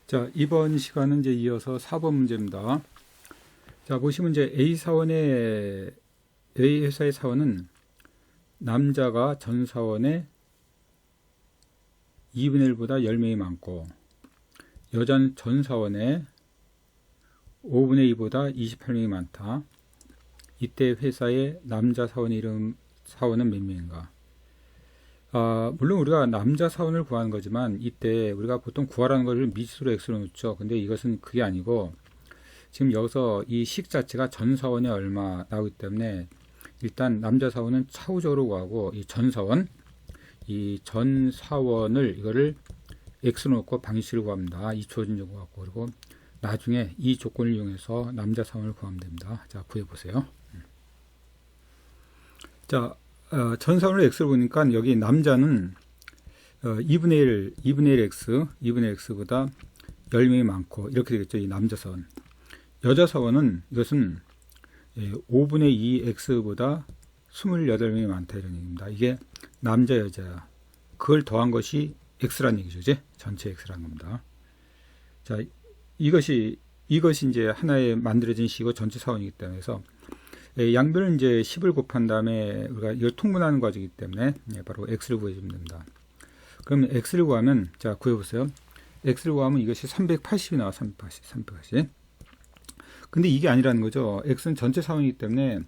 자, 이번 시간은 이제 이어서 4번 문제입니다. 자, 보시면 이제 A 회사의 사원은 남자가 전 사원의 2분의 1보다 10명이 많고, 여자는 전 사원의 5분의 2보다 28명이 많다. 이때 회사의 남자 사원의 사원은 몇 명인가? 물론 우리가 남자 사원을 구하는 거지만 이때 우리가 보통 구하라는 것을 미지수로 x로 놓죠. 근데 이것은 그게 아니고 지금 여기서 이 식 자체가 전 사원이 얼마 나오기 때문에 일단 남자 사원은 차후적으로 구하고 이 전 사원을 이거를 x로 놓고 방식을 구합니다. 이 주어진 조건 갖고 그리고 나중에 이 조건을 이용해서 남자 사원을 구하면 됩니다. 자, 구해 보세요. 자, 전 사원을 x로 보니까 여기 남자는 2분의 1 x보다 10명이 많고 이렇게 되겠죠. 이 남자 사원. 여자 사원은 이것은 5분의 2 x보다 28명이 많다 이런 얘기입니다. 이게 남자 여자야. 그걸 더한 것이 x라는 얘기죠. 이제 전체 x라는 겁니다. 자, 이것이 이제 하나의 만들어진 식이고 전체 사원이기 때문에 양변을 이제 10을 곱한 다음에 우리가 이걸 통분하는 과정이기 때문에 바로 x를 구해주면 됩니다. 그러면 x를 구하면 자 구해보세요. x를 구하면 이것이 380이 나와. 380. 근데 이게 아니라는 거죠. x는 전체 사원이기 때문에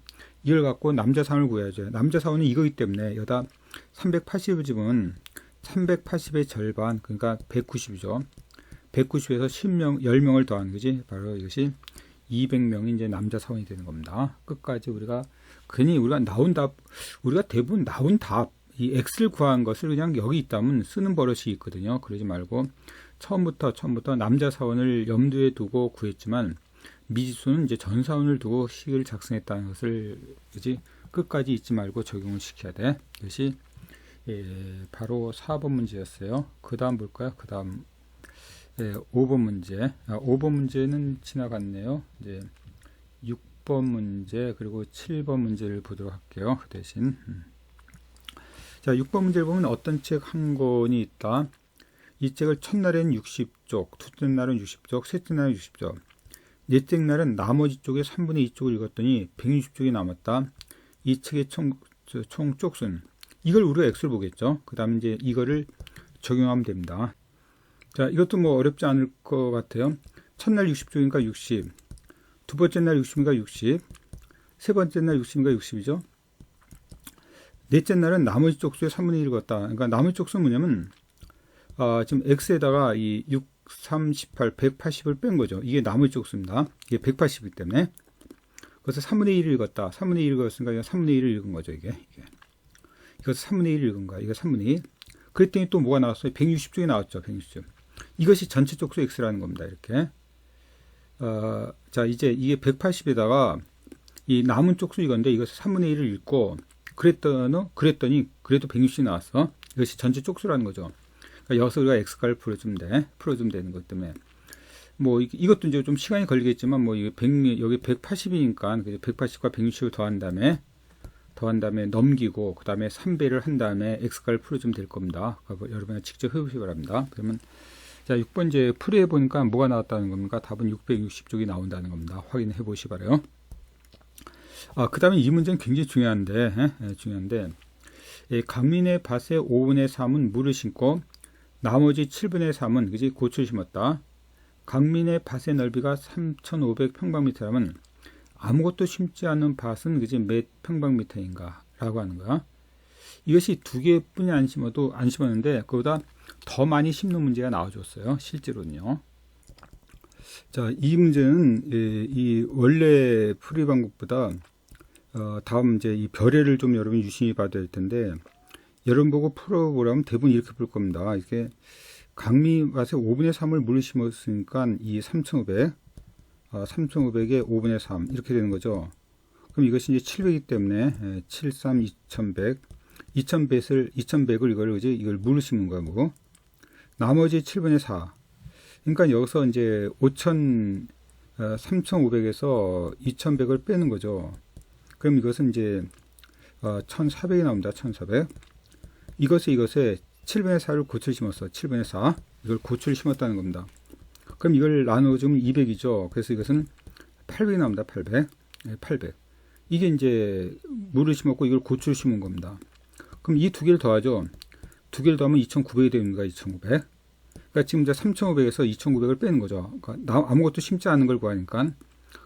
이걸 갖고 남자 사원을 구해야죠. 남자 사원은 이거기 때문에 여기다 380을 집으면 380의 절반 그러니까 190이죠. 190에서 10명을 더하는 거지. 바로 이것이 200명이 이제 남자 사원이 되는 겁니다. 끝까지 우리가 대부분 나온 답, 이 x를 구한 것을 그냥 여기 있다면 쓰는 버릇이 있거든요. 그러지 말고 처음부터 남자 사원을 염두에 두고 구했지만 미지수는 이제 전 사원을 두고 식을 작성했다는 것을 끝까지 잊지 말고 적용을 시켜야 돼. 이것이 바로 4번 문제였어요. 그 다음 볼까요? 그 다음 5번 문제. 5번 문제는 지나갔네요. 이제 6번 문제 그리고 7번 문제를 보도록 할게요. 그 대신 자 6번 문제를 보면 어떤 책 한 권이 있다. 이 책을 첫날에는 60쪽, 둘째 날은 60쪽, 셋째 날은 60쪽, 넷째 날은 나머지 쪽의 3분의 2쪽을 읽었더니 160쪽이 남았다. 이 책의 총 쪽수는 이걸 우리가 x를 보겠죠. 그 다음에 이제 이거를 적용하면 됩니다. 자, 이것도 뭐 어렵지 않을 것 같아요. 첫날 60쪽이니까 60, 두 번째 날 60이니까 60, 세 번째 날 60이니까 60이죠. 넷째 날은 나머지 쪽수의 3분의 1을 걷다. 그러니까 나머지 쪽수는 뭐냐면 지금 x에다가 이 6, 3, 18, 180을 뺀 거죠. 이게 나머지 쪽수입니다. 이게 180이기 때문에. 그래서 3분의 1을 읽었다. 3분의 1을 읽었으니까 이거 3분의 1을 읽은 거죠. 이게. 이것을 3분의 1을 읽은 거야. 이거 3분의 1. 그랬더니 또 뭐가 나왔어요? 160쪽이 나왔죠. 160쪽. 이것이 전체 쪽수 x라는 겁니다. 이렇게. 자, 이제 이게 180에다가 이 남은 쪽수 이건데 이것을 3분의 1을 읽고 그랬더니 그래도 160이 나왔어. 이것이 전체 쪽수라는 거죠. 그러니까 여기서 우리가 x값을 풀어주면 되는 것 때문에 뭐 이것도 이제 좀 시간이 걸리겠지만 뭐 이게 여기 180이니까 180과 160을 더한 다음에 넘기고 그 다음에 3배를 한 다음에 x값을 풀어주면 될 겁니다. 여러분이 직접 해보시기 바랍니다. 그러면 자 6번째 풀이해 보니까 뭐가 나왔다는 겁니까? 답은 660쪽이 나온다는 겁니다. 확인해 보시기 바라요. 그 다음에 이 문제는 굉장히 중요한데 강민의 밭에 5분의 3은 물을 심고 나머지 7분의 3은 고추를 심었다. 강민의 밭의 넓이가 3,500평방미터라면 아무것도 심지 않는 밭은 몇 평방미터인가 라고 하는 거야. 이것이 두 개뿐이 안 심었는데 그보다 더 많이 심는 문제가 나와줬어요. 실제로는요. 자, 이 문제는 이 원래 풀이 방법보다 다음 이제 이 별애를 좀 여러분이 유심히 봐야 될 텐데 여러분 보고 풀어보려면 대부분 이렇게 풀 겁니다. 이게 강미밭에 5분의 3을 물을 심었으니까 이 3,500에 5분의 3 이렇게 되는 거죠. 그럼 이것이 이제 700이기 때문에 7, 3, 2100 2100을 이걸 물을 심은 거고 나머지 7분의 4 그러니까 여기서 이제 3,500에서 2100을 빼는 거죠. 그럼 이것은 이제 1,400이 나옵니다. 1,400 이것에 7분의 4를 고추를 심었어. 7분의 4 이걸 고추를 심었다는 겁니다. 그럼 이걸 나눠주면 200이죠. 그래서 이것은 800이 나옵니다. 800. 800. 이게 이제 물을 심었고 이걸 고추를 심은 겁니다. 그럼 이 두 개를 더하죠. 두 개를 더하면 2,900이 됩니다. 2,900. 그러니까 지금 이제 3,500에서 2,900을 빼는 거죠. 그러니까 아무것도 심지 않은 걸 구하니까.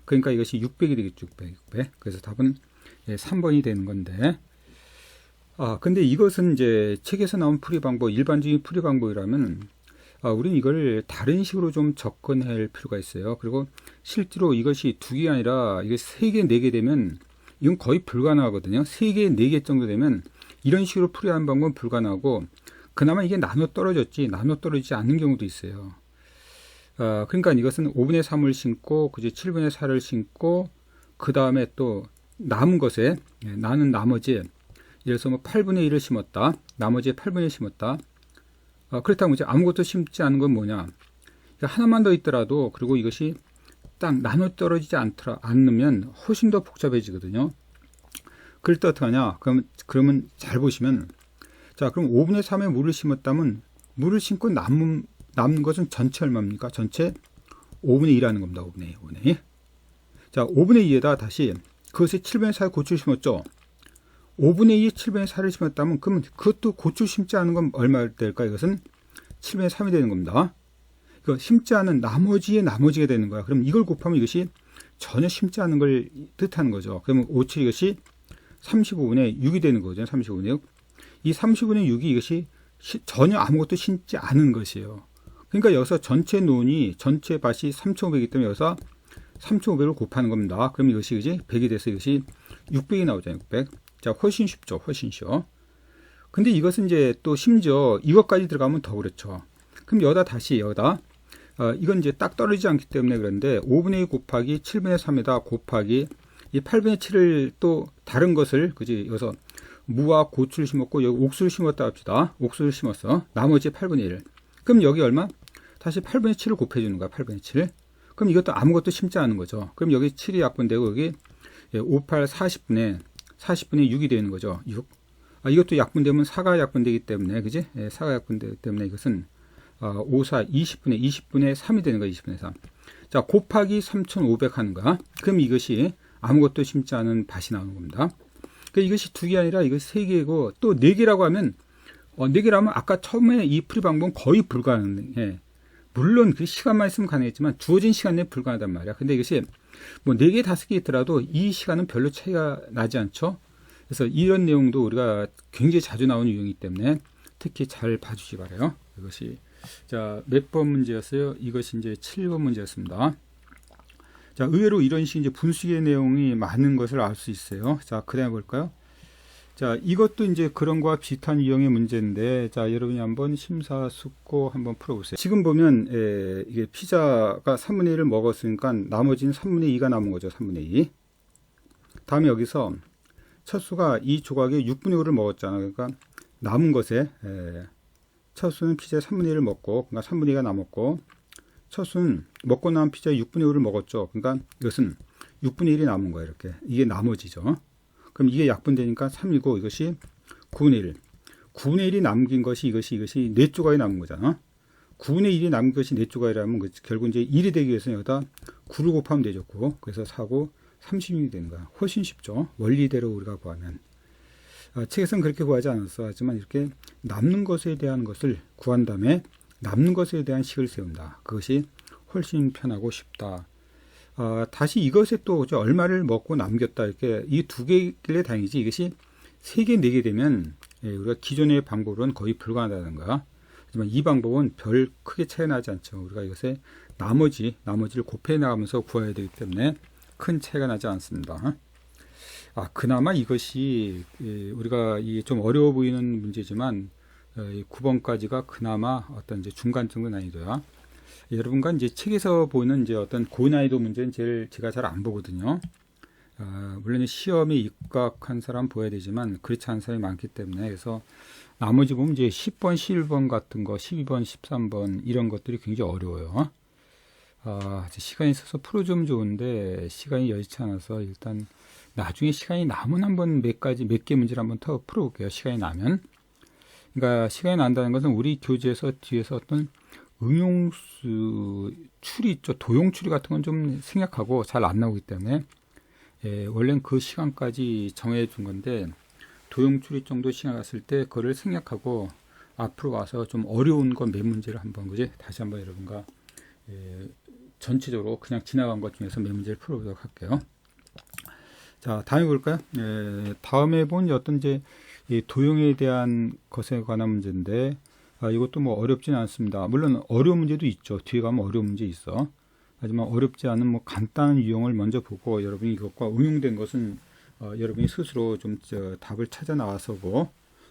그러니까 이것이 600이 되겠죠. 600. 그래서 답은 3번이 되는 건데. 근데 이것은 이제 책에서 나온 풀이 방법, 일반적인 풀이 방법이라면 우리는 이걸 다른 식으로 좀 접근할 필요가 있어요. 그리고 실제로 이것이 두 개가 아니라 이게 3개, 4개 되면 이건 거의 불가능하거든요. 3개, 4개 정도 되면 이런 식으로 풀이하는 방법은 불가능하고 그나마 이게 나눠 떨어지지 않는 경우도 있어요. 그러니까 이것은 5분의 3을 심고 그지 7분의 4를 심고 그 다음에 또 남은 것에 나는 나머지 예를 들어서 뭐 8분의 1을 심었다. 나머지 8분의 1을 심었다. 그렇다면 이제 아무것도 심지 않은 건 뭐냐? 하나만 더 있더라도 그리고 이것이 딱 나눠 떨어지지 않으면 훨씬 더 복잡해지거든요. 그럴 때 어떻게 하냐? 그러면 잘 보시면 자, 그럼 5분의 3에 물을 심었다면 물을 심고 남는 것은 전체 얼마입니까? 전체 5분의 2라는 겁니다. 5분의 2. 자, 5분의 2에다 다시 그것에 7분의 4에 고추를 심었죠. 5분의 2에 7분의 4를 심었다면 그러면 그것도 고추 심지 않은 건 얼마 될까? 이것은 7분의 3이 되는 겁니다. 이거 심지 않은 나머지의 나머지가 되는 거야. 그럼 이걸 곱하면 이것이 전혀 심지 않은 걸 뜻하는 거죠. 그러면 5, 7 이것이 35분의 6이 되는 거죠. 35분의 6. 이 30분의 6이 이것이 전혀 아무것도 심지 않은 것이에요. 그러니까 여기서 전체 논이 전체 밭이 3,500이기 때문에 여기서 3,500을 곱하는 겁니다. 그럼 이것이 그지 100이 돼서 이것이 600이 나오잖아요. 600. 자, 훨씬 쉽죠. 훨씬 쉬워. 근데 이것은 이제 또 심지어 이것까지 들어가면 더 그렇죠. 그럼 여기다 이건 이제 딱 떨어지지 않기 때문에 그런데 5분의 2 곱하기 7분의 3에다 곱하기 이 8분의 7을 또 다른 것을 그지 여기서 무와 고추를 심었고 여기 옥수를 심었다 합시다. 옥수를 심었어. 나머지 8분의 1. 그럼 여기 얼마? 다시 8분의 7을 곱해주는 거야. 8분의 7. 그럼 이것도 아무것도 심지 않은 거죠. 그럼 여기 7이 약분되고 여기 5, 8, 40분의 6이 되는 거죠. 6. 이것도 약분되면 4가 약분되기 때문에 그지? 4가 약분되기 때문에 이것은 5, 4, 20분의 3이 되는 거야. 20분의 3. 자, 곱하기 3,500 하는 거야. 그럼 이것이 아무것도 심지 않은 밭이 나오는 겁니다. 그러니까 이것이 두 개 아니라 이것이 세 개고 또 네 개라고 하면 네 개라면 아까 처음에 이 풀이 방법은 거의 불가능해. 물론 그 시간만 있으면 가능했지만 주어진 시간 내에 불가능하단 말이야. 근데 이것이 뭐 4개, 5개 있더라도 이 시간은 별로 차이가 나지 않죠. 그래서 이런 내용도 우리가 굉장히 자주 나오는 유형이기 때문에 특히 잘 봐주시 바라요. 이것이 자, 몇 번 문제였어요? 이것이 이제 7번 문제였습니다. 자, 의외로 이런 식 이제 분수의 내용이 많은 것을 알 수 있어요. 자, 그다음에 볼까요? 자, 이것도 이제 그런 거와 비슷한 유형의 문제인데, 자, 여러분이 한번 심사숙고 한번 풀어보세요. 지금 보면, 이게 피자가 3분의 1을 먹었으니까 나머지는 3분의 2가 남은 거죠. 3분의 2. 다음에 여기서 첫 수가 이 조각에 6분의 5를 먹었잖아요. 그러니까 남은 것에, 첫 수는 피자에 3분의 1을 먹고, 그러니까 3분의 2가 남았고, 첫 수는 먹고 남은 피자에 6분의 5를 먹었죠. 그러니까 이것은 6분의 1이 남은 거예요. 이렇게. 이게 나머지죠. 그럼 이게 약분되니까 3이고 이것이 9분의 1. 9분의 1이 남긴 것이 이것이 4조각이 남은 거잖아. 9분의 1이 남긴 것이 4조각이라면 결국 이제 1이 되기 위해서는 여기다 9를 곱하면 되죠. 9. 그래서 4고 36이 되는 거야. 훨씬 쉽죠. 원리대로 우리가 구하면. 책에서는 그렇게 구하지 않았어. 하지만 이렇게 남는 것에 대한 것을 구한 다음에 남는 것에 대한 식을 세운다. 그것이 훨씬 편하고 쉽다. 다시 이것에 또 얼마를 먹고 남겼다. 이렇게 이 두 개길래 다행이지. 이것이 3개, 4개 되면 우리가 기존의 방법으로는 거의 불가능하다는가. 하지만 이 방법은 별 크게 차이 나지 않죠. 우리가 이것에 나머지를 곱해 나가면서 구해야 되기 때문에 큰 차이가 나지 않습니다. 그나마 이것이 우리가 좀 어려워 보이는 문제지만 9번까지가 그나마 어떤 이제 중간 정도 난이도야. 여러분과 이제 책에서 보는 이제 어떤 고난이도 문제는 제가 잘 안 보거든요. 물론 시험에 입각한 사람 보여야 되지만 그렇지 않은 사람이 많기 때문에 그래서 나머지 보면 이제 10번, 11번 같은 거, 12번, 13번 이런 것들이 굉장히 어려워요. 시간이 있어서 풀어주면 좋은데 시간이 여의치 않아서 일단 나중에 시간이 남은 한번 몇 개 문제를 한번 더 풀어볼게요. 시간이 나면. 그러니까 시간이 난다는 것은 우리 교재에서 뒤에서 어떤 응용수 추리 있죠. 도용 추리 같은 건 좀 생략하고 잘 안 나오기 때문에 원래는 그 시간까지 정해 둔 건데 도용 추리 정도 시간 갔을 때 그거를 생략하고 앞으로 와서 좀 어려운 건 몇 문제를 한번 그지 다시 한번 여러분과 전체적으로 그냥 지나간 것 중에서 몇 문제를 풀어보도록 할게요. 자, 다음에 볼까요? 다음에 본 어떤 이제 이 도용에 대한 것에 관한 문제인데 이것도 뭐 어렵지는 않습니다. 물론 어려운 문제도 있죠. 뒤에 가면 어려운 문제 있어. 하지만 어렵지 않은 뭐 간단한 유형을 먼저 보고 여러분이 이것과 응용된 것은 여러분이 스스로 좀 답을 찾아 나와서고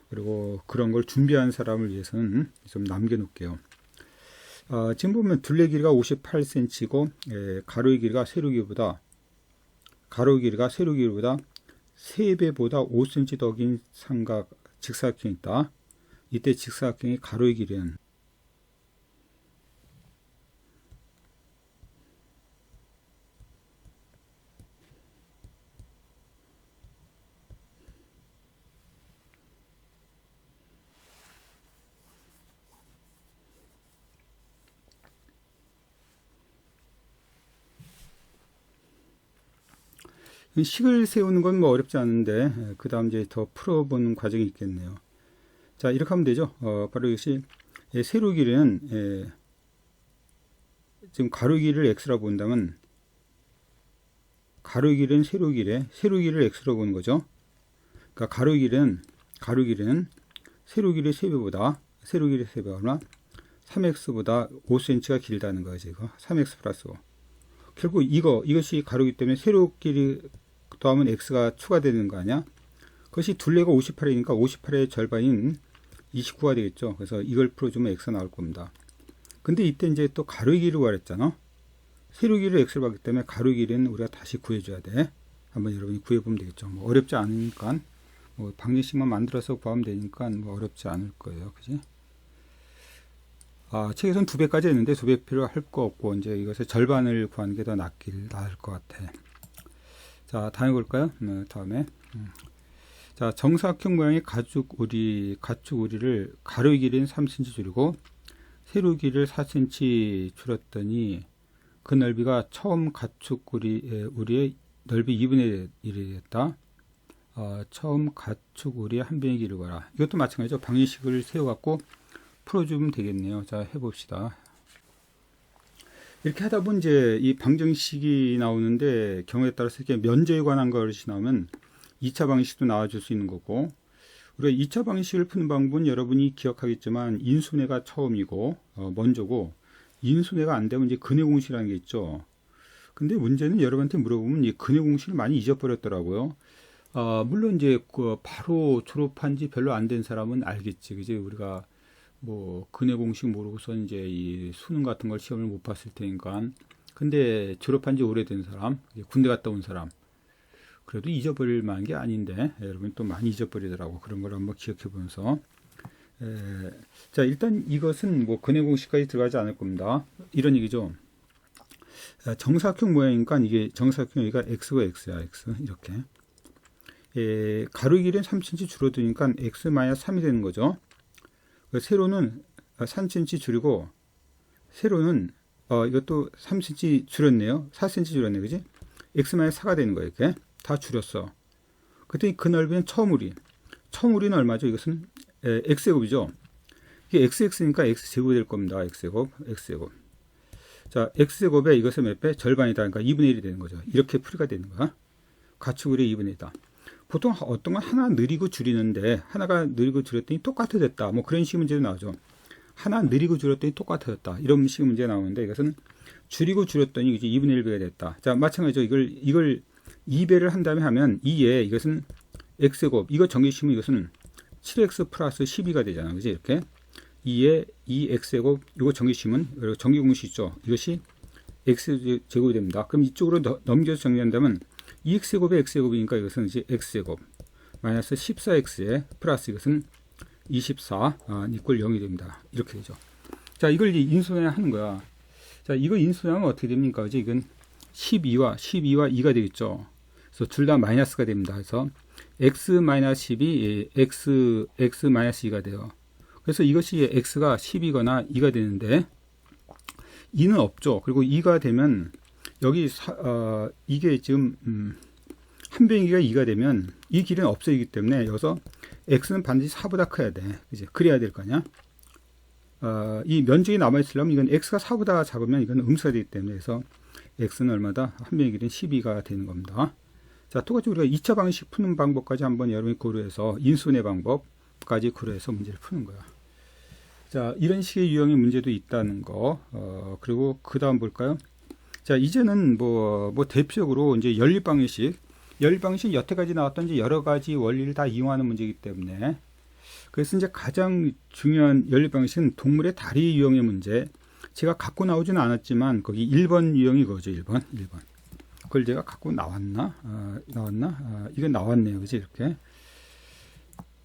그리고 그런 걸 준비한 사람을 위해서는 좀 남겨놓을게요. 지금 보면 둘레 길이가 58cm고 가로의 길이가 세로 길이보다 3배보다 5cm 더 긴 삼각 직사각형이 있다. 이때 직사각형의 가로의 길이는 식을 세우는 건 뭐 어렵지 않은데 그 다음 이제 더 풀어보는 과정이 있겠네요. 자, 이렇게 하면 되죠. 바로 이것이 세로 길이는 지금 가로 길이를 x라고 본다면 가로 길이는 세로 길이를 x라고 보는 거죠. 그러니까 가로 길이는 세로 길이 3배보다 세로 길이 3배보다 3x보다 5cm가 길다는 거죠. 이거 3x 플러스 5. 결국 이것이 가로이기 때문에 세로 길이 더하면 x가 추가되는 거 아니야? 그것이 둘레가 58이니까 58의 절반인 29가 되겠죠. 그래서 이걸 풀어주면 x가 나올 겁니다. 근데 이때 이제 또 가로의 길이를 구하랬잖아. 세로 길이를 x를 받기 때문에 가로의 길이는 우리가 다시 구해줘야 돼. 한번 여러분이 구해보면 되겠죠. 뭐 어렵지 않으니까 뭐 방정식만 만들어서 구하면 되니까 뭐 어렵지 않을 거예요. 그지? 책에서는 2배까지 했는데 2배 필요할 거 없고 이제 이것의 절반을 구하는 게 더 나을 것 같아. 자, 다음에 볼까요? 다음에 자, 정사각형 모양의 가축 우리를 가로의 길이는 3cm 줄이고 세로 길이를 4cm 줄였더니 그 넓이가 처음 가축 우리의 넓이 2분의 1이 됐다. 처음 가축 우리의 한 변의 길이를 구하라. 이것도 마찬가지죠. 방정식을 세워갖고 풀어주면 되겠네요. 자, 해봅시다. 이렇게 하다 보면 이제 이 방정식이 나오는데 경우에 따라서 이렇게 면제에 관한 것이 나오면 2차 방식도 나와줄 수 있는 거고 우리가 2차 방식을 푸는 방법은 여러분이 기억하겠지만 인수분해가 처음이고 먼저고 인수분해가 안 되면 이제 근해 공식이라는 게 있죠. 근데 문제는 여러분한테 물어보면 이 근해 공식을 많이 잊어버렸더라고요. 물론 이제 바로 졸업한 지 별로 안 된 사람은 알겠지. 그지? 우리가 뭐 근해 공식 모르고서 이제 이 수능 같은 걸 시험을 못 봤을 테니까. 근데 졸업한 지 오래된 사람, 군대 갔다 온 사람, 그래도 잊어버릴 만한 게 아닌데 여러분 또 많이 잊어버리더라고. 그런 걸 한번 기억해 보면서 자, 일단 이것은 뭐 근해 공식까지 들어가지 않을 겁니다. 이런 얘기죠. 정사각형 모양이니까 이게 정사각형 여기가 x고 x야. x 이렇게 가로 길이는 3cm 줄어드니까 x-3이 되는 거죠. 세로는 3cm 줄이고 세로는 이것도 3cm 줄였네요. 4cm 줄였네. 그지? x-4가 되는 거예요. 이렇게 다 줄였어. 그랬더니 그 넓이는 처음우리는 얼마죠? 이것은 x제곱이죠. 이게 xx니까 x제곱이 될 겁니다. x제곱. 자, x제곱에 이것은 몇 배? 절반이다. 그러니까 2분의 1이 되는 거죠. 이렇게 풀이가 되는 거야. 가축우리의 2분의 1이다. 보통 어떤 건 하나 느리고 줄이는데 하나가 느리고 줄였더니 똑같아졌다. 뭐 그런 식의 문제도 나오죠. 하나 느리고 줄였더니 똑같아졌다. 이런 식의 문제 나오는데 이것은 줄이고 줄였더니 이제 2분의 1배가 됐다. 자, 마찬가지죠. 이걸 2배를 한 다음에 하면 2에 이것은 x제곱. 이거 정리시면 이것은 7x 플러스 12가 되잖아. 그지? 이렇게 2에 2x제곱. 이거 정리시면 정리공식 있죠. 이것이 x제곱이 됩니다. 그럼 이쪽으로 넘겨서 정리한다면 2x제곱에 x제곱이니까 이것은 이제 x제곱 마이너스 14x에 플러스 이것은 24 이꼴 0이 됩니다. 이렇게 되죠. 자, 이걸 이제 인수분해 하는 거야. 자, 이거 인수분해하면 어떻게 됩니까? 이제 이건 12와 2가 되겠죠. 그래서 둘 다 마이너스가 됩니다. 그래서 x-10이 x-2가 돼요. 그래서 이것이 x가 10이거나 2가 되는데 2는 없죠. 그리고 2가 되면 여기 이게 지금 한 변기가 2가 되면 이 길은 없어지기 때문에 여기서 x는 반드시 4보다 커야 돼. 그지? 그래야 될 거 아니야? 이 면적이 남아있으려면 이건 x가 4보다 작으면 이건 음수가 되기 때문에 그래서 x는 얼마다? 한 변의 길이는 12가 되는 겁니다. 자, 똑같이 우리가 2차 방식 푸는 방법까지 한번 여러분이 고려해서 인수분해 방법까지 고려해서 문제를 푸는 거야. 자, 이런 식의 유형의 문제도 있다는 거. 그리고 그 다음 볼까요? 자, 이제는 뭐 대표적으로 이제 연립 방식 여태까지 나왔던 이제 여러 가지 원리를 다 이용하는 문제이기 때문에 그래서 이제 가장 중요한 연립 방식은 동물의 다리 유형의 문제. 제가 갖고 나오지는 않았지만 거기 1번 유형이 그거죠. 1번. 그걸 제가 갖고 나왔나? 이건 나왔네요. 그지? 이렇게.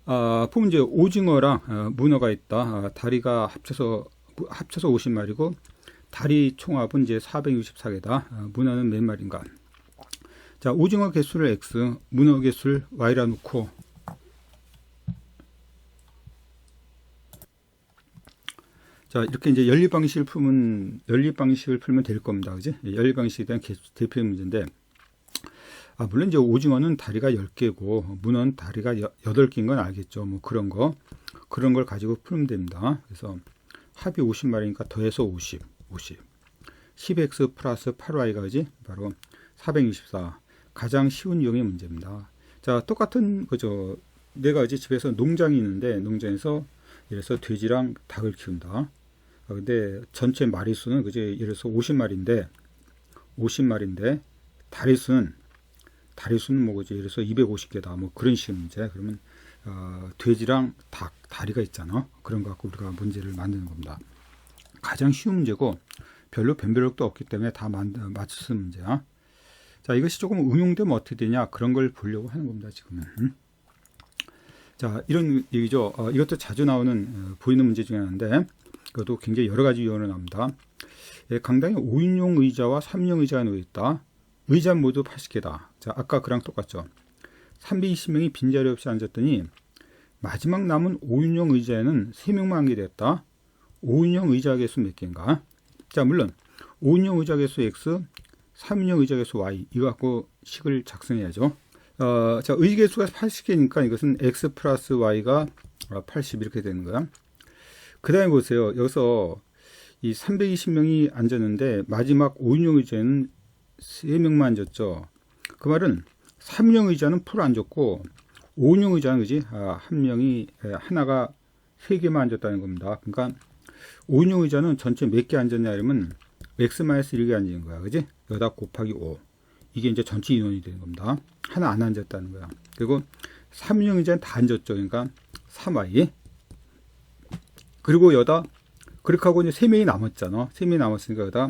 보면 이제 오징어랑 문어가 있다. 다리가 합쳐서 50마리고 다리 총합은 이제 464개다. 문어는 몇 마리인가? 자, 오징어 개수를 x, 문어 개수를 y라 놓고 자, 이렇게 이제 연립 방식을 풀면 될 겁니다. 그지? 연립 방식에 대한 대표 문제인데 물론 이제 오징어는 다리가 10개고 문어는 다리가 8개인 건 알겠죠. 뭐 그런 걸 가지고 풀면 됩니다. 그래서 합이 50마리니까 더해서 50. 10x 플러스 8y가 그지? 바로 464. 가장 쉬운 유형의 문제입니다. 자, 똑같은 거죠. 내가 이제 집에서 농장이 있는데 농장에서 예를 들어서 돼지랑 닭을 키운다. 근데 전체 마리수는 그지? 예를 들어서 50마리인데 다리수는 뭐 그지? 예를 들어서 250개다. 뭐 그런 식의 문제. 그러면 돼지랑 닭 다리가 있잖아. 그런 거 갖고 우리가 문제를 만드는 겁니다. 가장 쉬운 문제고 별로 변별력도 없기 때문에 다 맞출 수 있는 문제야. 자, 이것이 조금 응용되면 어떻게 되냐 그런 걸 보려고 하는 겁니다. 지금은. 자, 이런 얘기죠. 이것도 자주 나오는 보이는 문제 중에 하나인데 이것도 굉장히 여러 가지 유형으로 나옵니다. 강당에 5인용 의자와 3인용 의자가 놓여 있다. 의자는 모두 80개다. 자, 아까 그랑 똑같죠. 320명이 빈자리 없이 앉았더니 마지막 남은 5인용 의자에는 3명만 앉게 되었다. 5인용 의자 개수 몇 개인가? 자, 물론 5인용 의자 개수 x, 3인용 의자 개수 y 이거 갖고 식을 작성해야죠. 자, 의개수가 80개니까 이것은 x 플러스 y가 80 이렇게 되는 거야. 그 다음에 보세요. 여기서 이 320명이 앉았는데 마지막 5인용 의자는 3명만 앉았죠. 그 말은 3인용 의자는 풀 앉았고 5인용 의자는 그지? 하나가 3개만 앉았다는 겁니다. 그러니까 5인용 의자는 전체 몇 개 앉았냐 그러면 x-1개 앉은 거야. 그지? 여기다 곱하기 5. 이게 이제 전체 인원이 되는 겁니다. 하나 안 앉았다는 거야. 그리고 3인용 의자는 다 앉았죠. 그러니까 3y. 그리고 여기다 그렇게 하고 이제 3명이 남았잖아. 3명이 남았으니까 여기다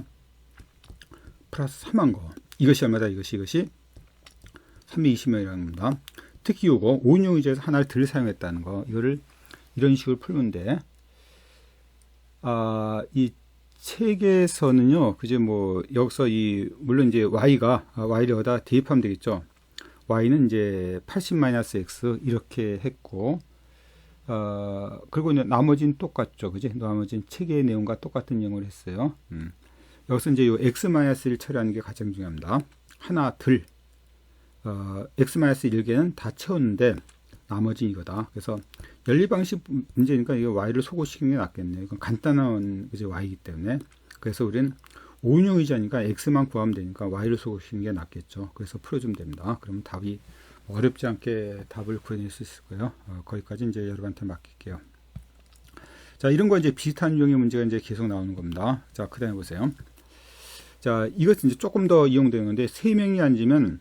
플러스 3한 거. 이것이 얼마다? 이것이 320명이라는 겁니다. 특히 이거 5인용 의자에서 하나를 덜 사용했다는 거. 이거를 이런 식으로 풀면 돼. 이 책에서는요, 그제 뭐 여기서 물론 이제 y를 여기다 대입하면 되겠죠. y는 이제 80-x 이렇게 했고, 그리고 이제 나머지는 똑같죠, 그지? 나머지는 책의 내용과 똑같은 내용을 했어요. 여기서 이제 이 x-1 처리하는 게 가장 중요합니다. 하나 x-1개는 다 채웠는데 나머지 이거다. 그래서 연립 방식 문제니까 이거 y를 소거시키는 게 낫겠네요. 이건 간단한 이제 y이기 때문에. 그래서 우리는 5인용 의자니까 x만 구하면 되니까 y를 소거시키는 게 낫겠죠. 그래서 풀어주면 됩니다. 그러면 답이 어렵지 않게 답을 구해낼 수 있을 거예요. 거기까지 이제 여러분한테 맡길게요. 자, 이런 거 이제 비슷한 유형의 문제가 이제 계속 나오는 겁니다. 자, 그 다음에 보세요. 자, 이것은 이제 조금 더 이용되는 건데 3명이 앉으면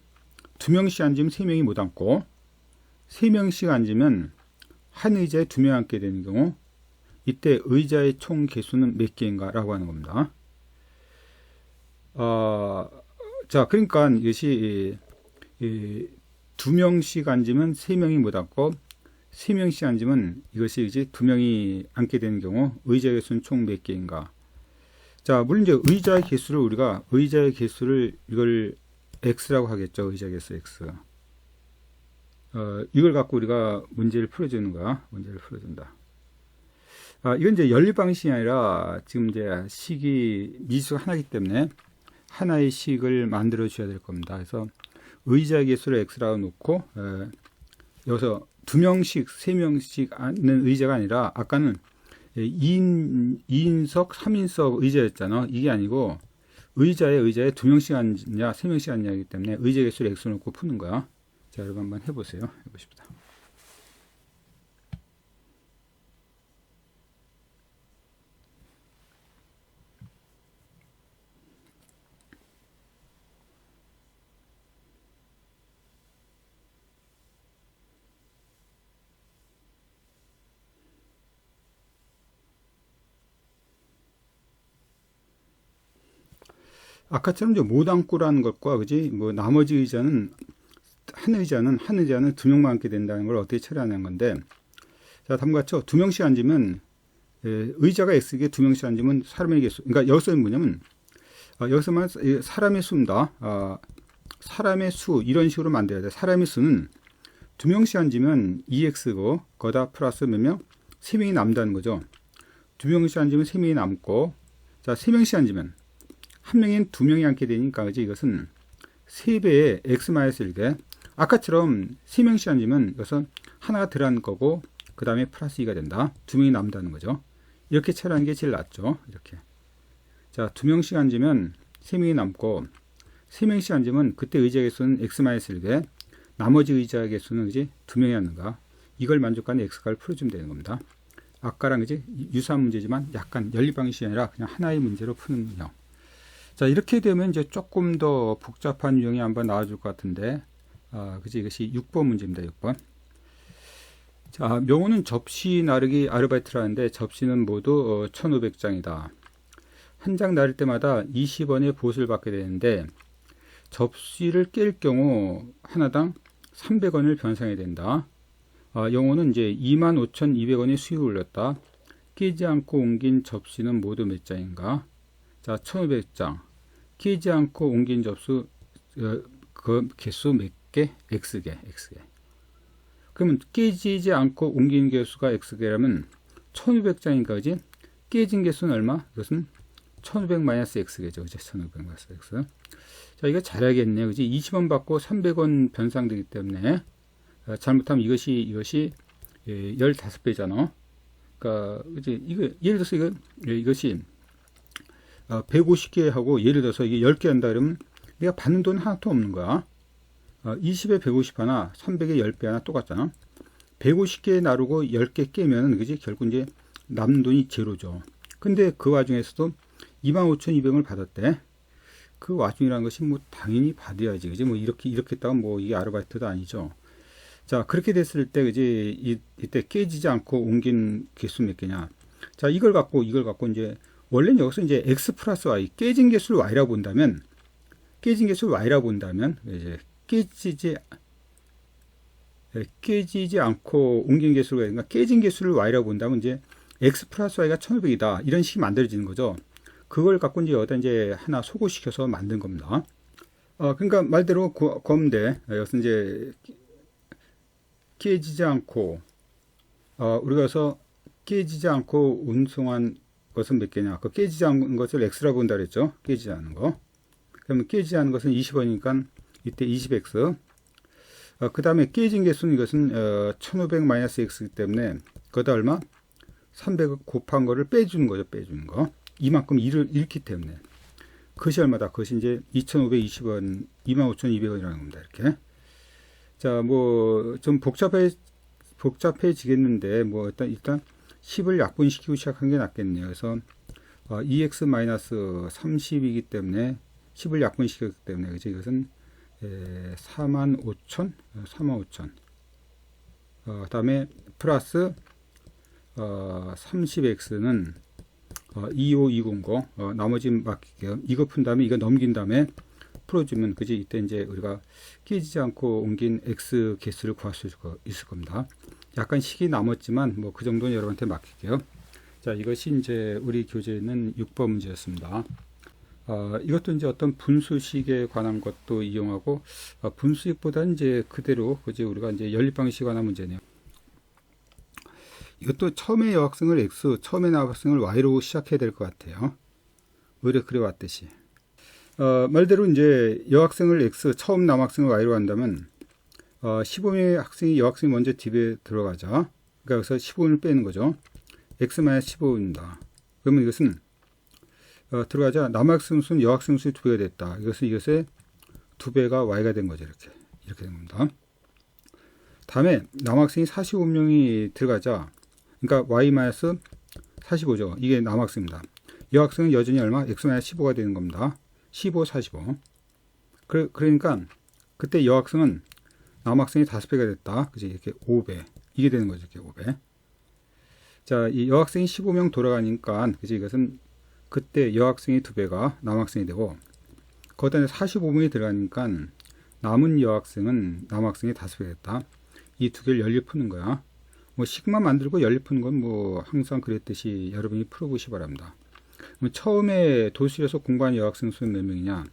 2명씩 앉으면 3명이 못 앉고 3명씩 앉으면 한 의자에 2명 앉게 되는 경우 이때 의자의 총 개수는 몇 개인가 라고 하는 겁니다. 자, 그러니까 이것이 2명씩 앉으면 3명이 못 앉고 3명씩 앉으면 이것이 이제 2명이 앉게 되는 경우 의자 개수는 총 몇 개인가. 자, 물론 이제 의자의 개수를 이걸 x라고 하겠죠. 의자 개수 x. 이걸 갖고 우리가 문제를 풀어주는 거야. 문제를 풀어준다. 이건 이제 연립 방식이 아니라 지금 이제 식이 미지수가 하나이기 때문에 하나의 식을 만들어 줘야 될 겁니다. 그래서 의자 개수를 x라고 놓고 여기서 2명씩, 3명씩 앉는 의자가 아니라 아까는 2인석, 3인석 의자였잖아. 이게 아니고 의자에 2명씩 앉냐, 3명씩 앉냐이기 때문에 의자 개수를 x 놓고 푸는 거야. 자, 여러분 한번 해보세요. 해보십시다. 아까처럼 이제 모당꾸라는 것과 그지 뭐 나머지 의자는 한 의자는 2명만 앉게 된다는 걸 어떻게 처리하는 건데, 자, 다음과 같이 2명씩 앉으면 의자가 x에 2명씩 앉으면 사람의 개수. 그러니까 여기서는 뭐냐면 여기서만 사람의 수입니다. 사람의 수 이런 식으로 만들어야 돼. 사람의 수는 2명씩 앉으면 2x고 거다 플러스 몇 명? 3명이 남다는 거죠. 2명씩 앉으면 3명이 남고, 자, 3명씩 앉으면 한 명인 2명이 앉게 되니까 그지 이것은 3배의 x-1개. 아까처럼 3명씩 앉으면 이것은 하나가 들어간 거고 그 다음에 플러스 2가 된다. 2명이 남다는 거죠. 이렇게 처리하는 게 제일 낫죠. 이렇게. 자, 2명씩 앉으면 3명이 남고 3명씩 앉으면 그때 의자 개수는 x-1개. 나머지 의자 개수는 그지 2명이 앉는가. 이걸 만족하는 x값을 풀어주면 되는 겁니다. 아까랑 그지 유사한 문제지만 약간 연립 방식이 아니라 그냥 하나의 문제로 푸는 유형. 자, 이렇게 되면 이제 조금 더 복잡한 유형이 한번 나와줄 것 같은데, 그지 이것이 6번 문제입니다. 6번. 자, 명호는 접시 나르기 아르바이트라는데 접시는 모두 1,500장이다. 한 장 나를 때마다 20원의 보수를 받게 되는데 접시를 깰 경우 하나당 300원을 변상해야 된다. 영호는 이제 25,200원의 수익을 올렸다. 깨지 않고 옮긴 접시는 모두 몇 장인가? 자, 1,500장. 깨지 않고 옮긴 접수 그 개수 몇 개? x개. 그러면 깨지지 않고 옮긴 개수가 x개라면 1,500장인가 그지? 깨진 개수는 얼마? 이것은 1,500 마이너스 x개죠. 그죠? 1,500 마이너스 x. 자, 이거 잘하겠네요. 그지? 20원 받고 300원 변상되기 때문에 잘못하면 이것이 15배잖아. 그러니까 그지? 이거 예를 들어서 이것이 150개 하고 예를 들어서 이게 10개 한다 그러면 내가 받는 돈 하나도 없는 거야. 20에 150 하나, 300에 10배 하나 똑같잖아. 150개 나르고 10개 깨면 그지? 결국 이제 남는 돈이 제로죠. 근데 그 와중에서도 25,200원을 받았대. 그 와중이라는 것이 뭐 당연히 받아야지. 그지? 뭐 이렇게 했다가 뭐 이게 아르바이트도 아니죠. 자, 그렇게 됐을 때 그지? 이때 깨지지 않고 옮긴 개수 몇 개냐? 자, 이걸 갖고 이제 원래는 여기서 이제 x 플러스 y 깨진 개수를 y라고 본다면 이제 깨지지 않고 옮긴 개수가 그러니까 깨진 개수를 y라고 본다면 이제 x 플러스 y가 1,500이다 이런 식이 만들어지는 거죠. 그걸 갖고 이제 여기다 이제 하나 소구시켜서 만든 겁니다. 그러니까 말대로 검대 여기서 이제 깨지지 않고 우리가 여기서 깨지지 않고 운송한 것은 몇 개냐? 그 깨지지 않은 것을 x라고 본다 그랬죠? 깨지지 않은 거. 그러면 깨지지 않은 것은 20원이니까 이때 20x. 그 다음에 깨진 개수는 이것은 1,500 마이너스 x이기 때문에 거기다 얼마? 300을 곱한 거를 빼주는 거죠. 빼주는 거. 이만큼 잃기 때문에. 그것이 얼마다? 그것이 이제 2,520원, 25,200원이라는 겁니다. 이렇게. 자, 뭐 좀 복잡해지겠는데 뭐 일단 10을 약분시키고 시작한 게 낫겠네요. 그래서 2x-30이기 때문에 10을 약분시켰기 때문에 그치? 이것은 45,000 다음에 플러스 30x는 25209 나머지 맡길게요. 이거 푼 다음에 이거 넘긴 다음에 풀어주면 그지? 이때 이제 우리가 깨지지 않고 옮긴 x 개수를 구할 수 있을 겁니다. 약간 식이 남았지만 뭐 그 정도는 여러분한테 맡길게요. 자, 이것이 이제 우리 교재에 있는 6번 문제였습니다. 이것도 이제 어떤 분수식에 관한 것도 이용하고 분수식보다 이제 그대로 그지 우리가 이제 연립 방식에 관한 문제네요. 이것도 처음에 여학생을 x, 처음에 남학생을 y로 시작해야 될 것 같아요. 오히려 그래왔듯이. 말대로 이제 여학생을 x, 처음 남학생을 y로 한다면 15명의 학생이 여학생이 먼저 딥에 들어가자. 그러니까 여기서 15분을 빼는 거죠. x-15입니다. 그러면 이것은 들어가자 남학생 수는 여학생 수의 2배가 됐다. 이것의 2배가 y가 된 거죠. 이렇게 된 겁니다. 다음에 남학생이 45명이 들어가자. 그러니까 y-45죠. 이게 남학생입니다. 여학생은 여전히 얼마? x-15가 되는 겁니다. 15, 45. 그러니까 그때 여학생은 남학생이 5배가 됐다. 그지? 이렇게 5배. 이게 되는 거죠. 이렇게 5배. 자, 이 여학생이 15명 돌아가니까 그지? 이것은 그때 여학생이 2배가 남학생이 되고 거기다 45명이 들어가니까 남은 여학생은 남학생이 5배가 됐다. 이 두 개를 연립 푸는 거야. 뭐 식만 만들고 연립 푸는 건 뭐 항상 그랬듯이 여러분이 풀어보시 바랍니다. 처음에 도시에서 공부한 여학생 수는 몇 명이냐?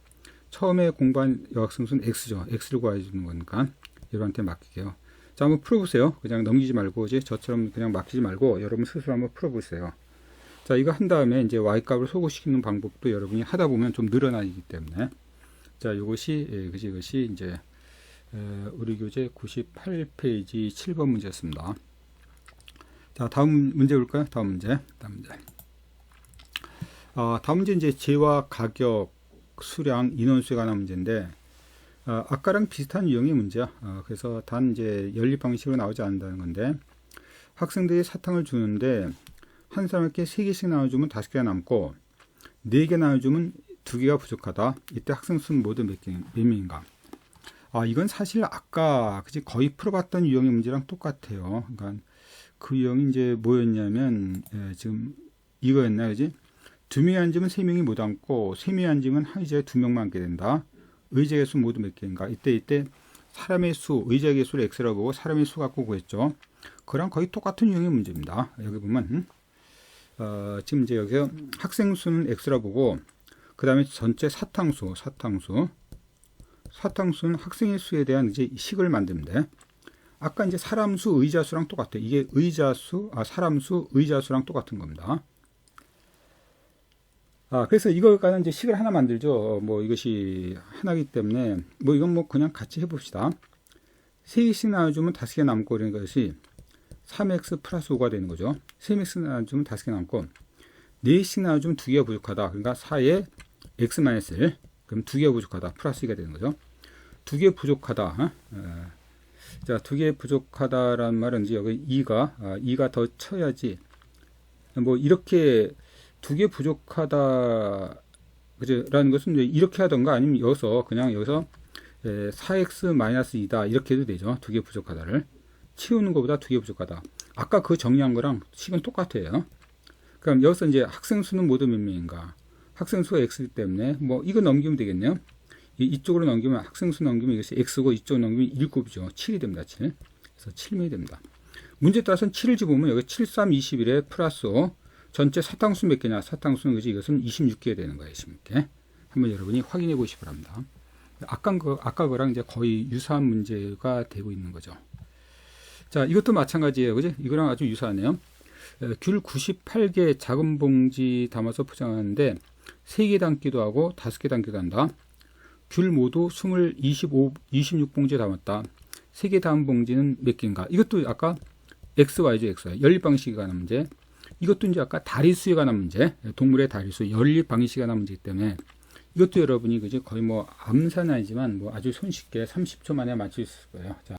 처음에 공부한 여학생 수는 x죠. x를 구해주는 거니까 여러분한테 맡길게요. 자, 한번 풀어보세요. 그냥 넘기지 말고 이제 저처럼 그냥 맡기지 말고 여러분 스스로 한번 풀어보세요. 자, 이거 한 다음에 이제 y값을 소구시키는 방법도 여러분이 하다 보면 좀 늘어나기 때문에 자, 이것이 이제 우리 교재 98페이지 7번 문제였습니다. 자, 다음 문제 볼까요? 다음 문제. 다음 문제 이제 재화, 가격, 수량, 인원수에 관한 문제인데 아까랑 비슷한 유형의 문제야. 그래서 단 이제 연립 방식으로 나오지 않는다는 건데 학생들이 사탕을 주는데 한 사람에게 3개씩 나눠주면 5개가 남고 4개 나눠주면 2개가 부족하다. 이때 학생 수는 모두 몇 명인가? 이건 사실 아까 거의 풀어봤던 유형의 문제랑 똑같아요. 그러니까 그 유형이 이제 뭐였냐면 지금 이거였나, 그지? 2명이 앉으면 3명이 못 앉고 3명이 앉으면 한 의자에 2명만 앉게 된다. 의자의 수 모두 몇 개인가? 이때 사람의 수, 의자의 개수를 x라고 보고 사람의 수 갖고 구했죠. 그랑 거의 똑같은 유형의 문제입니다. 여기 보면 지금 이제 여기서 학생 수는 x라고 보고 그 다음에 전체 사탕수는 학생의 수에 대한 이제 식을 만들면 돼. 아까 이제 사람 수, 의자 수랑 똑같아요. 이게 사람 수, 의자 수랑 똑같은 겁니다. 그래서 이거까지 이제 식을 하나 만들죠. 뭐 이것이 하나이기 때문에 뭐 이건 뭐 그냥 같이 해봅시다. 3개씩 나눠주면 5개 남고 그러는 것이 3x 플러스 5가 되는 거죠. 3x 나눠주면 5개 남고 4개씩 나눠주면 2개가 부족하다. 그러니까 4에 x-1 그럼 2개가 부족하다. 플러스 2가 되는 거죠. 2개 부족하다. 자, 2개 부족하다라는 말은 이제 여기 2가 더 쳐야지. 뭐 이렇게 2개 부족하다 라는 것은 이제 이렇게 하던가 아니면 여기서 4x-2다 이렇게 해도 되죠. 2개 부족하다를 치우는 것보다 2개 부족하다. 아까 그 정리한 거랑 식은 똑같아요. 그럼 여기서 이제 학생 수는 모두 몇 명인가? 학생 수가 x이기 때문에 뭐 이거 넘기면 되겠네요. 이쪽으로 넘기면 학생 수 넘기면 이것이 x고 이쪽으로 넘기면 1곱이죠. 7이 됩니다. 7. 그래서 7명이 됩니다. 문제에 따라서는 7을 집어보면 여기 7, 3, 21에 플러스 5 전체 사탕수 몇 개냐? 사탕수는 그지 이것은 26개 되는 거예요. 26개. 한번 여러분이 확인해 보시기 바랍니다. 아까 거랑 이제 거의 유사한 문제가 되고 있는 거죠. 자, 이것도 마찬가지예요. 그지? 이거랑 아주 유사하네요. 귤 98개 작은 봉지 담아서 포장하는데 3개 담기도 하고 5개 담기도 한다. 귤 모두 26봉지에 담았다. 3개 담은 봉지는 몇 개인가? 이것도 아까 XY죠, XY. 연립 방식에 관한 문제. 이것도 이제 아까 다리수에 관한 문제. 동물의 다리수, 연립 방식에 관한 문제이기 때문에 이것도 여러분이 그지 거의 뭐 암산은 아니지만 뭐 아주 손쉽게 30초 만에 맞출 수 있을 거예요. 자,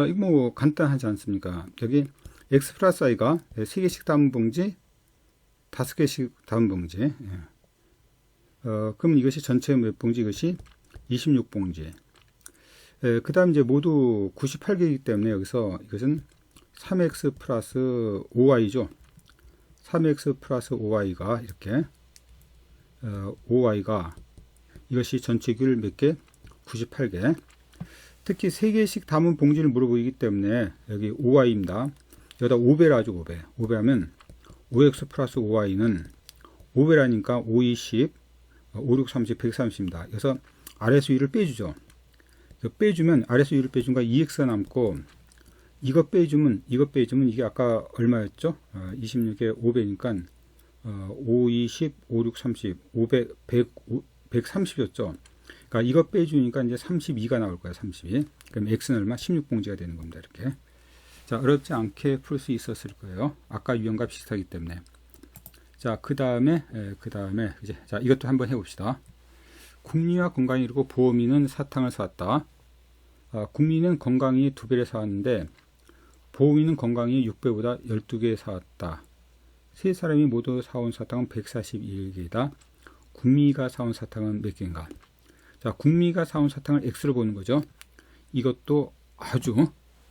이거 뭐 간단하지 않습니까? 여기 X 플러스 I가 3개씩 담은 봉지, 5개씩 담은 봉지. 그럼 이것이 전체 몇 봉지? 이것이 26봉지. 그 다음 이제 모두 98개이기 때문에 여기서 이것은 3x 플러스 5y죠. 3x 플러스 5y가 이렇게 5y가 이것이 전체 귤 몇 개? 98개. 특히 3개씩 담은 봉지를 물어보기 때문에 여기 5y입니다. 여기다 5배를 하죠. 5배. 5배 하면 5x 플러스 5y는 5배라니까 5, 20, 5, 6, 30, 130입니다. 그래서 아래수 1을 빼주죠. 빼주면 아래수 1을 빼준 거 2x가 남고 이거 빼주면 이게 아까 얼마였죠? 26에 5배니까 5, 20, 5, 6, 30, 500, 130이었죠. 그러니까 이거 빼주니까 이제 32가 나올 거야, 32. 그럼 x는 얼마? 16봉지가 되는 겁니다, 이렇게. 자, 어렵지 않게 풀 수 있었을 거예요. 아까 유형과 비슷하기 때문에. 자, 그 다음에 이제 자, 이것도 한번 해봅시다. 국민이와 건강이 이르고 보험이는 사탕을 사왔다. 국민은 건강이 2배를 사왔는데 보험이는 건강이 6배보다 12개 사왔다. 세 사람이 모두 사온 사탕은 141개이다. 국미가 사온 사탕은 몇 개인가? 자, 국미가 사온 사탕을 x로 보는 거죠. 이것도 아주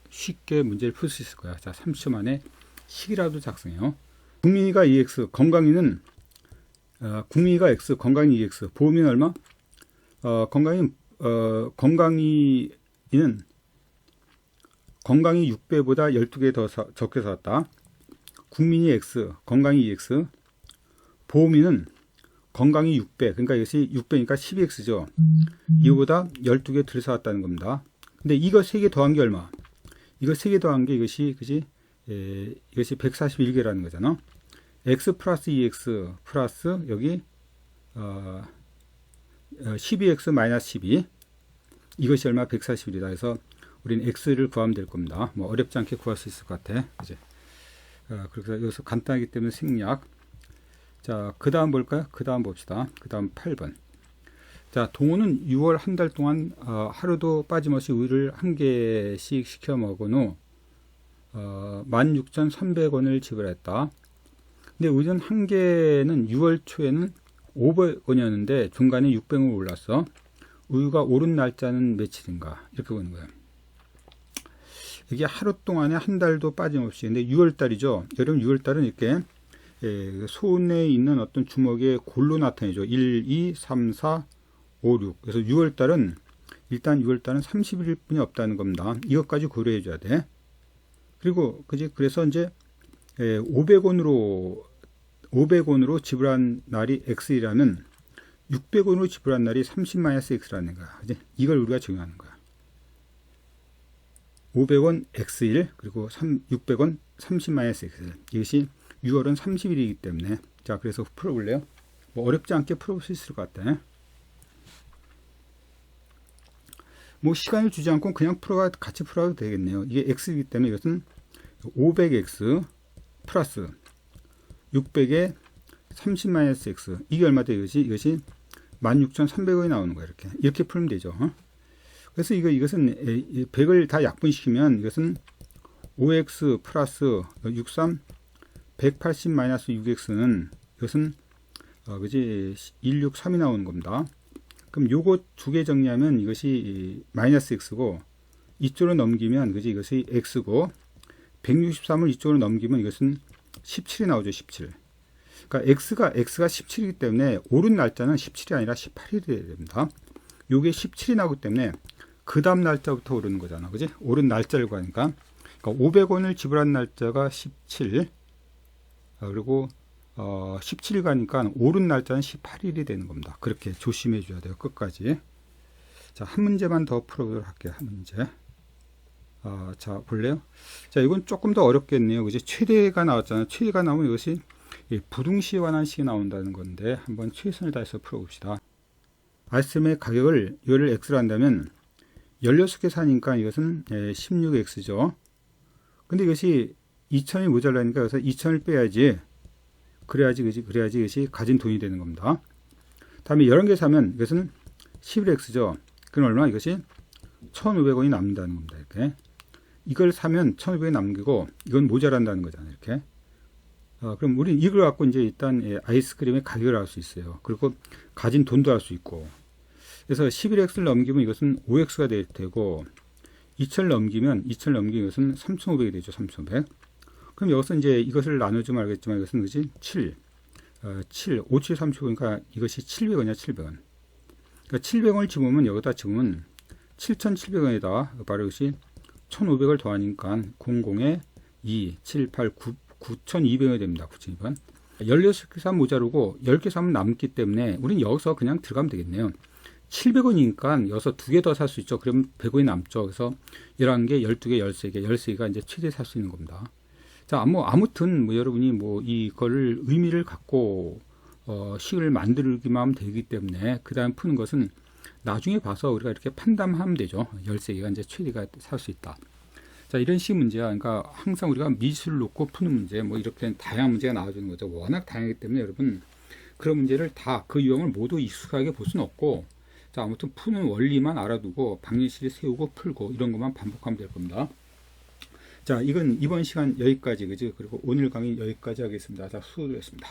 쉽게 문제를 풀 수 있을 거야. 자, 30초 만에 식이라도 작성해요. 국민이가 2x, 건강이는 국민이가 x, 건강이 2x, 보험이는 얼마? 건강이는 건강이 6배보다 12개 더 적게 사왔다. 국민이 x, 건강이 2x, 보험이는 건강이 6배, 그러니까 이것이 6배니까 12x죠. 이거보다 12개 덜 사왔다는 겁니다. 근데 이거 3개 더한 게 얼마? 이거 3개 더한 게 이것이, 그지? 이것이 141개라는 거잖아. x 플러스 2x 플러스 여기 12x 마이너스 12. 이것이 얼마? 141이다. 그래서 우리는 x를 구하면 될 겁니다. 뭐 어렵지 않게 구할 수 있을 것 같아. 그지? 그래서 여기서 간단하기 때문에 생략. 자, 그 다음 볼까요? 그 다음 봅시다. 그 다음 8번. 자, 동호는 6월 한 달 동안 하루도 빠짐없이 우유를 1개씩 시켜 먹은 후 16,300원을 지불했다. 근데 우유는 1개는 6월 초에는 500원이었는데 중간에 600원 올랐어. 우유가 오른 날짜는 며칠인가? 이렇게 보는 거예요. 이게 하루 동안에 한 달도 빠짐없이. 근데 6월달이죠. 여러분 6월달은 이렇게 손에 있는 어떤 주먹의 골로 나타내죠. 1, 2, 3, 4, 5, 6. 그래서 6월달은 일단 6월달은 30일뿐이 없다는 겁니다. 이것까지 고려해 줘야 돼. 그리고 그래서 이제 500원으로 지불한 날이 x이라면 600원으로 지불한 날이 30-x라는 거야. 그지? 이걸 우리가 적용하는 거야. 500원 x1 그리고 600원 30-x1. 이것이 6월은 30일이기 때문에. 자, 그래서 풀어볼래요? 뭐 어렵지 않게 풀어볼 수 있을 것 같아. 뭐 시간을 주지 않고 그냥 같이 풀어도 되겠네요. 이게 x이기 때문에 이것은 500x 플러스 600에 30-x. 이게 얼마 돼? 이것이 16,300원이 나오는 거야. 이렇게 풀면 되죠. 그래서 이것은 100을 다 약분시키면 이것은 5x 플러스 63 180-6x는 이것은 그지 163이 나오는 겁니다. 그럼 요거 두 개 정리하면 이것이 마이너스 x고 이쪽으로 넘기면 그지 이것이 x고 163을 이쪽으로 넘기면 이것은 17이 나오죠. 17. 그러니까 x가 17이기 때문에 오른 날짜는 17이 아니라 18일이 돼야 됩니다. 요게 17이 나오기 때문에 그 다음 날짜부터 오르는 거잖아. 그지? 오른 날짜를 구하니까. 그러니까 500원을 지불한 날짜가 17. 그리고 17일 가니까 오른 날짜는 18일이 되는 겁니다. 그렇게 조심해 줘야 돼요. 끝까지. 자, 한 문제만 더 풀어보도록 할게요. 한 문제. 자, 볼래요? 자, 이건 조금 더 어렵겠네요. 그지? 최대가 나왔잖아요. 최대가 나오면 이것이 부등시에 관한 식이 나온다는 건데 한번 최선을 다해서 풀어봅시다. 아이스크림의 가격을 이거를 x로 한다면 16개 사니까 이것은 16x죠. 근데 이것이 2,000이 모자라니까 여기서 2,000을 빼야지. 그래야지 이것이 가진 돈이 되는 겁니다. 다음에 11개 사면 이것은 11x죠. 그럼 얼마? 이것이 1,500원이 남는다는 겁니다. 이렇게. 이걸 사면 1,500원이 남기고 이건 모자란다는 거잖아요. 이렇게. 그럼 우리는 이걸 갖고 이제 일단 아이스크림의 가격을 알 수 있어요. 그리고 가진 돈도 알 수 있고. 그래서 11x를 넘기면 이것은 5x가 될 테고 2,000을 넘기면 이것은 3,500이 되죠. 3,500. 그럼 여기서 이제 이것을 나누주면 알겠지만 이것은 그지? 7. 5, 7, 3,500이니까 이것이 700원이야. 700원. 그러니까 700원을 집으면 여기다 집으면 7,700원에다 바로 이것이 1,500을 더하니까 00에 2, 7, 8, 9, 9,200원이 됩니다. 9,200원. 16개 사면 모자르고 10개 사면 남기 때문에 우리는 여기서 그냥 들어가면 되겠네요. 700원이니까 여기서 2개 더 살 수 있죠. 그러면 100원이 남죠. 그래서 11개, 12개, 13개, 13개가 이제 최대 살 수 있는 겁니다. 자, 아무튼 여러분이 이거를 의미를 갖고 식을 만들기만 하면 되기 때문에 그 다음 푸는 것은 나중에 봐서 우리가 이렇게 판단하면 되죠. 13개가 이제 최대가 살 수 있다. 자, 이런 식 문제야. 그러니까 항상 우리가 미지수를 놓고 푸는 문제, 이렇게 다양한 문제가 나와주는 거죠. 워낙 다양하기 때문에 여러분 그런 문제를 다 그 유형을 모두 익숙하게 볼 수는 없고, 자, 아무튼 푸는 원리만 알아두고 방정식을 세우고 풀고 이런 것만 반복하면 될 겁니다. 자, 이건 이번 시간 여기까지, 그죠? 그리고 오늘 강의 여기까지 하겠습니다. 자, 수고하셨습니다.